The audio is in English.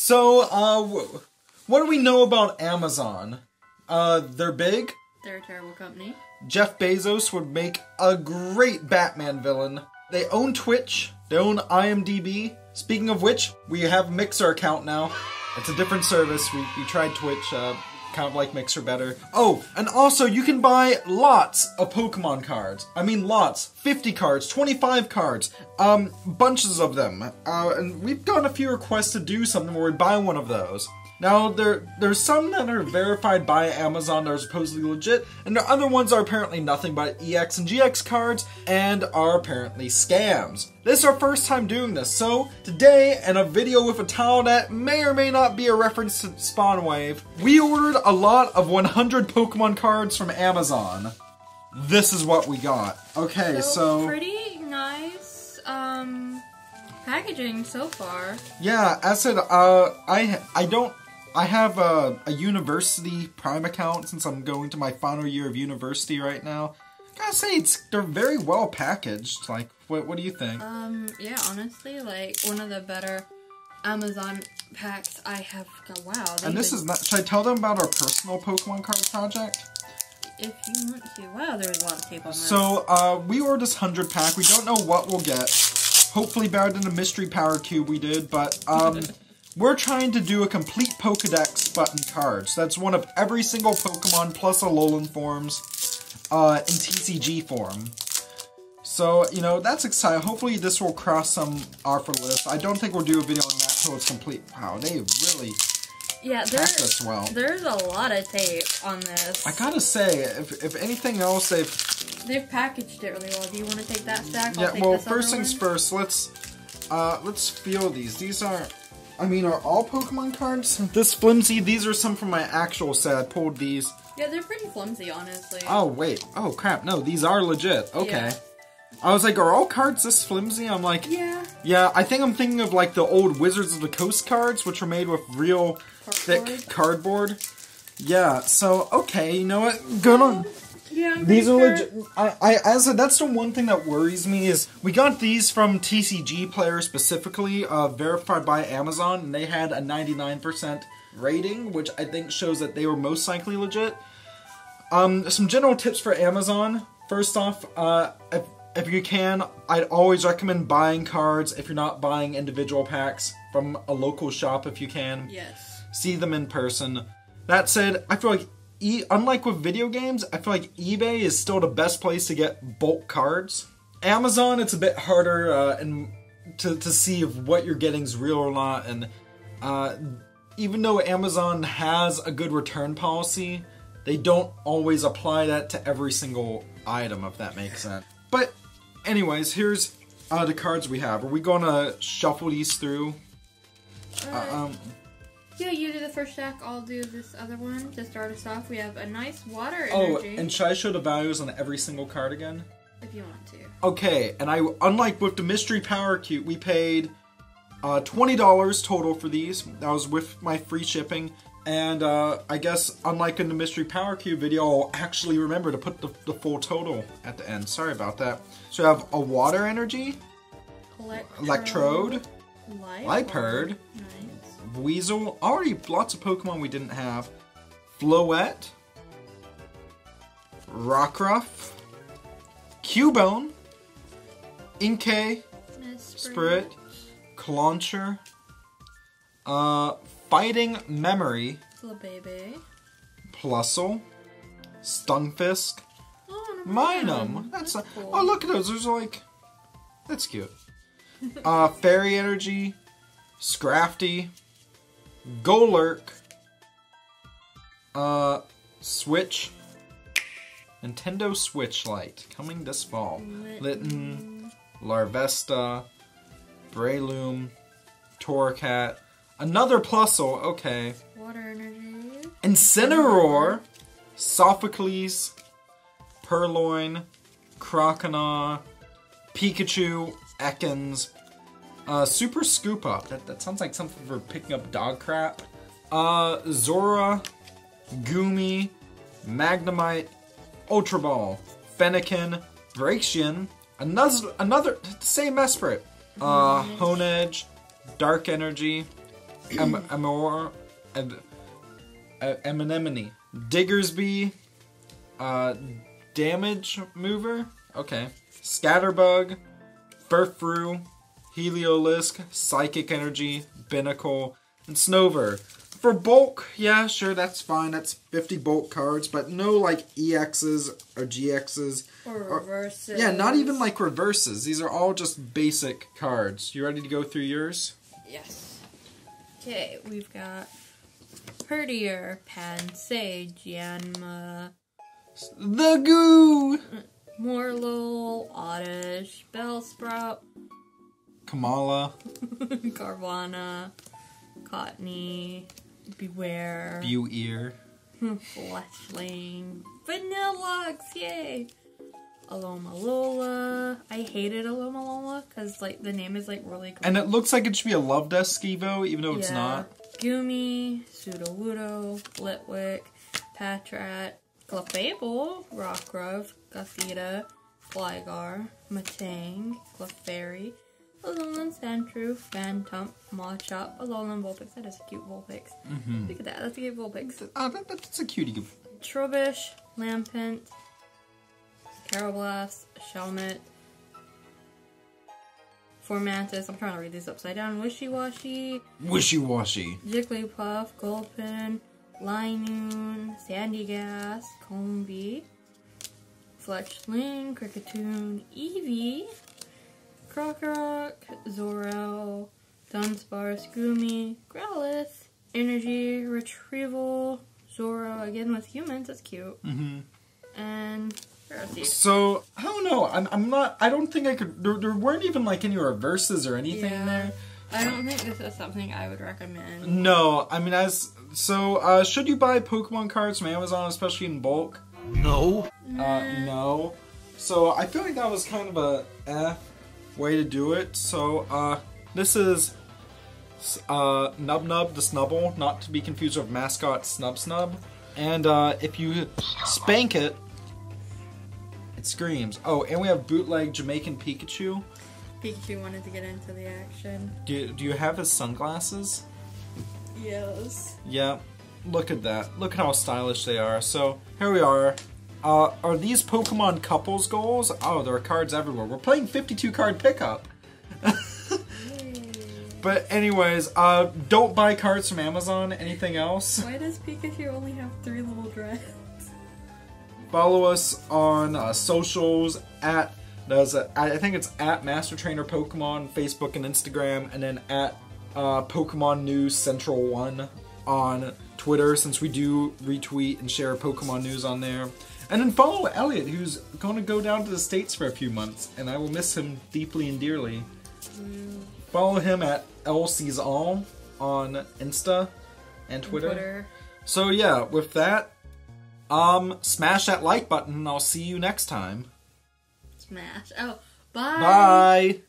So, what do we know about Amazon? They're big. They're a terrible company. Jeff Bezos would make a great Batman villain. They own Twitch. They own IMDb. Speaking of which, we have a Mixer account now. It's a different service. We tried Twitch, kind of like Mixer better. Oh, and also you can buy lots of Pokemon cards. I mean lots. 50 cards, 25 cards, bunches of them. And we've gotten a few requests to do something where we buy one of those. Now, there's some that are verified by Amazon that are supposedly legit, and the other ones are apparently nothing but EX and GX cards, and are apparently scams. This is our first time doing this, so today, in a video with a title that may or may not be a reference to Spawn Wave, we ordered a lot of 100 Pokemon cards from Amazon. This is what we got. Okay, so pretty nice, packaging so far. Yeah, as I said, I have a university Prime account since I'm going to my final year of university right now. Gotta say, they're very well packaged. Like, what do you think? Yeah, honestly, like, one of the better Amazon packs I have got. Wow. And this is not, should I tell them about our personal Pokemon card project? If you want to. Wow, there's a lot of tape on this. So, we ordered this 100 pack. We don't know what we'll get. Hopefully better than the Mystery Power Cube we did, but, we're trying to do a complete Pokedex button cards. That's one of every single Pokemon plus Alolan forms in TCG form. So, you know, that's exciting. Hopefully this will cross some offer lists. I don't think we'll do a video on that until it's complete. Wow, they really packed this well. There's a lot of tape on this. I gotta say, if anything else, they've packaged it really well. Do you want to take that stack? Yeah, well, first things first, let's feel these. These are all Pokemon cards this flimsy? These are some from my actual set. I pulled these. Yeah, they're pretty flimsy, honestly. Oh, wait. Oh, crap. No, these are legit. Okay. Yeah. I was like, are all cards this flimsy? I'm like... Yeah. Yeah, I think I'm thinking of, like, the old Wizards of the Coast cards, which are made with real thick cardboard. Yeah, so, okay, you know what? Good on... Yeah, these are legit. As that's the one thing that worries me is we got these from TCG players specifically, verified by Amazon, and they had a 99% rating, which I think shows that they were most likely legit. Some general tips for Amazon. First off, if you can, I'd always recommend buying cards if you're not buying individual packs from a local shop if you can. Yes. See them in person. That said, I feel like unlike with video games, I feel like eBay is still the best place to get bulk cards. Amazon, it's a bit harder to see if what you're getting is real or not, and even though Amazon has a good return policy, they don't always apply that to every single item, if that makes sense. But anyways, here's the cards we have. Are we gonna shuffle these through? Yeah, you do the first stack, I'll do this other one to start us off. We have a nice water energy. energy. Oh, and should I show the values on every single card again? If you want to. Okay, and unlike with the Mystery Power Cube, we paid $20 total for these. That was with my free shipping. And I guess, unlike in the Mystery Power Cube video, I'll actually remember to put the full total at the end. Sorry about that. So we have a water energy, Electrode, Liepard, nice. Weasel, already lots of Pokemon we didn't have, Floette, Rockruff, Cubone, Inkay, Spirit, Clauncher, Fighting Memory, Little baby, Plusle, Stunfisk, Minun. That's cool. Oh, look at those. There's like, that's cute. Fairy Energy, Scrafty, Golurk, Switch, Nintendo Switch Lite, coming this fall. Litten, Larvesta, Breloom, Torracat, another Plusle, okay. Water energy. Incineroar, Sophocles, Purloin, Croconaw, Pikachu, Ekans, Super Scoop Up. That sounds like something for picking up dog crap. Zora, Goomy, Magnemite, Ultra Ball, Fennekin, Braixen, another same Esprit. Honedge, Dark Energy, Anemone, Diggersby, Damage Mover, okay, Scatterbug, Furfrou, Heliolisk, Psychic Energy, Binnacle, and Snover. For bulk, yeah, sure, that's fine. That's 50 bulk cards, but no like EXs or GXs. Or reverses. Yeah, not even like reverses. These are all just basic cards. You ready to go through yours? Yes. Okay, we've got Herdier, Pansage, Yanma, The Goo! Morlul, Oddish, Bellsprout, Kamala, Carvana, Cottony, Beware, Bueer, Fletchling, Vanillux, yay! Alomalola. I hated Alomalola because like the name is like really cool. And it looks like it should be a Love Desk Evo, even though it's not. Goomy, Sudowoodo, Litwick, Patrat, Clefable, Rockruff, Gothita, Gligar, Matang, Clefairy, Alolan Sandshrew, Phantom, Machop, Alolan Vulpix. That is a cute Vulpix. Look at that. That's a cute Vulpix. That's a cutie. Trubbish, Lampent, Karrablast, Shelmet, Formantis. I'm trying to read these upside down. Wishy-Washy, Jigglypuff, Gulpin, Linoon, Sandygast, Combee, Fletchling, Kricketune, Eevee, Krokorok, Zorro, Dunsparce, Goomy, Growlithe, Energy, Retrieval, Zorro, again with humans, that's cute. And so, I don't know, I don't think I could, there weren't even like any reverses or anything in there. I don't think this is something I would recommend. No, I mean, should you buy Pokemon cards from Amazon, especially in bulk? No. No. So, I feel like that was kind of a way to do it. So, this is Nub Nub the Snubble, not to be confused with mascot Snub Snub. And if you spank it, it screams. Oh, and we have bootleg Jamaican Pikachu. Pikachu wanted to get into the action. Do you have his sunglasses? Yes. Yeah. Look at that. Look at how stylish they are. So, here we are. Are these Pokemon couples goals? Oh, there are cards everywhere. We're playing 52 card pickup. But anyways, don't buy cards from Amazon. Anything else? Why does Pikachu only have 3 little dreads? Follow us on socials I think it's at Master Trainer Pokemon, Facebook and Instagram, and then at Pokemon News Central 1 on Twitter, since we do retweet and share Pokemon news on there. And then follow Elliot, who's going to go down to the States for a few months, and I will miss him deeply and dearly. Follow him at LCsAll on Insta and Twitter. So yeah, with that, smash that like button and I'll see you next time. Smash. Oh, bye! Bye!